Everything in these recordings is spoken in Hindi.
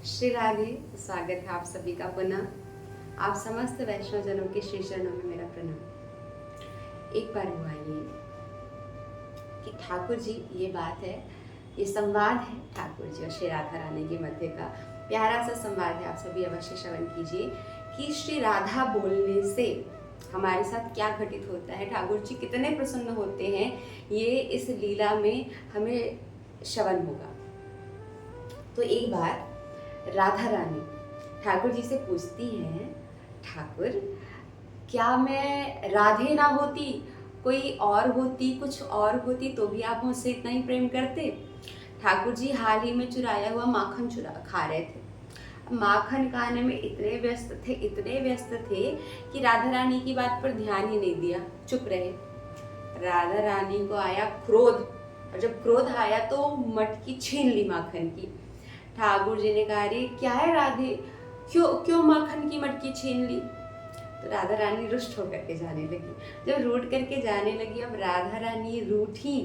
श्री राधे। स्वागत है आप सभी का पुनः। आप समस्त वैष्णव जनों के श्री चरणों में मेरा प्रणाम। एक बार हुआ ये कि ठाकुर जी, ये बात है, ये संवाद है ठाकुर जी और श्री राधा रानी के मध्य का प्यारा सा संवाद है। आप सभी अवश्य श्रवण कीजिए कि श्री राधा बोलने से हमारे साथ क्या घटित होता है, ठाकुर जी कितने प्रसन्न होते हैं, ये इस लीला में हमें श्रवण होगा। तो एक बार राधा रानी ठाकुर जी से पूछती हैं, ठाकुर क्या मैं राधे ना होती, कोई और होती, कुछ और होती तो भी आप मुझसे इतना ही प्रेम करते? ठाकुर जी हाल ही में चुराया हुआ माखन खा रहे थे। माखन खाने में इतने व्यस्त थे कि राधा रानी की बात पर ध्यान ही नहीं दिया, चुप रहे। राधा रानी को आया क्रोध, और जब क्रोध आया तो मटकी छीन ली माखन की। ठाकुर जी ने कहा, अरे क्या है राधे, क्यों माखन की मटकी छीन ली? तो राधा रानी रुष्ट होकर के जाने लगी। जब रूठ करके जाने लगी, अब राधा रानी रूठी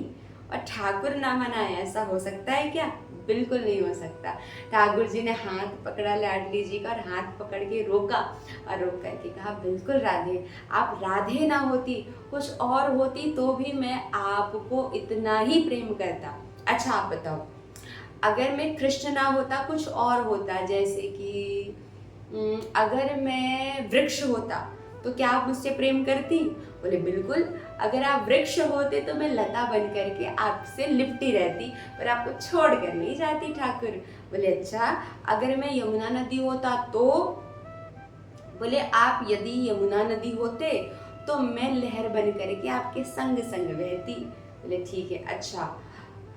और ठाकुर ना मनाए, ऐसा हो सकता है क्या? बिल्कुल नहीं हो सकता। ठाकुर जी ने हाथ पकड़ा लाडली जी का और हाथ पकड़ के रोका और रोक करके कहा, बिल्कुल राधे, आप राधे ना होती, कुछ और होती तो भी मैं आपको इतना ही प्रेम करता। अच्छा आप बताओ, अगर मैं कृष्ण ना होता, कुछ और होता, जैसे कि अगर मैं वृक्ष होता तो क्या आप मुझसे प्रेम करती? बोले बिल्कुल। अगर आप वृक्ष होते तो मैं लता बन करके आपसे लिपटी रहती, पर आपको छोड़ कर नहीं जाती ठाकुर। बोले अच्छा, अगर मैं यमुना नदी होता तो? बोले आप यदि यमुना नदी होते तो मैं लहर बन करके आपके संग संग बहती। बोले ठीक है। अच्छा,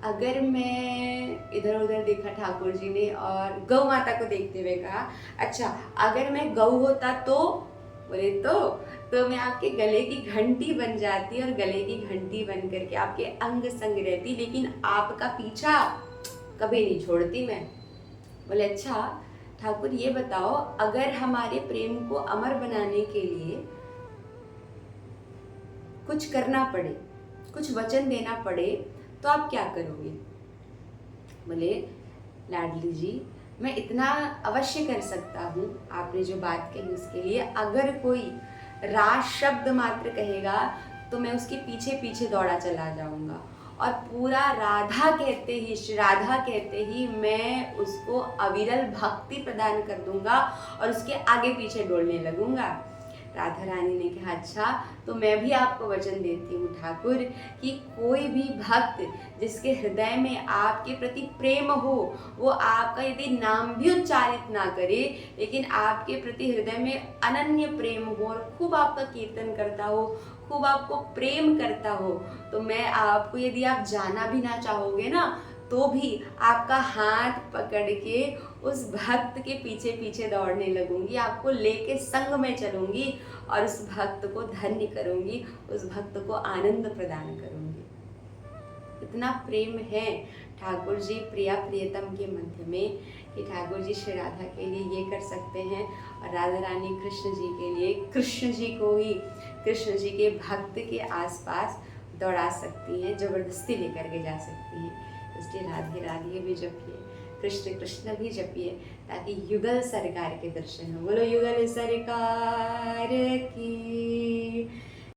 अगर मैं, इधर उधर देखा ठाकुर जी ने और गौ माता को देखते हुए कहा, अच्छा अगर मैं गौ होता तो? बोले तो मैं आपके गले की घंटी बन जाती और गले की घंटी बन करके आपके अंग संग रहती, लेकिन आपका पीछा कभी नहीं छोड़ती मैं। बोले अच्छा ठाकुर ये बताओ, अगर हमारे प्रेम को अमर बनाने के लिए कुछ करना पड़े, कुछ वचन देना पड़े तो आप क्या करोगे? बोले लाडली जी, मैं इतना अवश्य कर सकता हूँ, आपने जो बात कही उसके लिए। अगर कोई राज शब्द मात्र कहेगा तो मैं उसके पीछे पीछे दौड़ा चला जाऊंगा और पूरा राधा कहते ही, श्री राधा कहते ही मैं उसको अविरल भक्ति प्रदान कर दूंगा और उसके आगे पीछे दौड़ने लगूंगा। राधा रानी ने कहा, अच्छा तो मैं भी आपको वचन देती हूँ ठाकुर कि कोई भी भक्त जिसके हृदय में आपके प्रति प्रेम हो, वो आपका यदि नाम भी उच्चारित ना करे, लेकिन आपके प्रति हृदय में अनन्य प्रेम हो और खूब आपका कीर्तन करता हो, खूब आपको प्रेम करता हो, तो मैं आपको, यदि आप जाना भी ना चाहोगे ना, तो भी आपका हाथ पकड़ के उस भक्त के पीछे पीछे दौड़ने लगूंगी, आपको लेके संग में चलूंगी और उस भक्त को धन्य करूंगी, उस भक्त को आनंद प्रदान करूंगी। इतना प्रेम है ठाकुर जी प्रिया प्रियतम के मध्य में कि ठाकुर जी श्री राधा के लिए ये कर सकते हैं और राधा रानी कृष्ण जी के लिए कृष्ण जी को ही, कृष्ण जी के भक्त के आसपास दौड़ा सकती हैं, जबरदस्ती लेकर के जा सकती हैं। इसलिए राधे राधे भी जपिए, कृष्ण कृष्ण भी जपिए, ताकि युगल सरकार के दर्शन हो। बोलो युगल सरकार की।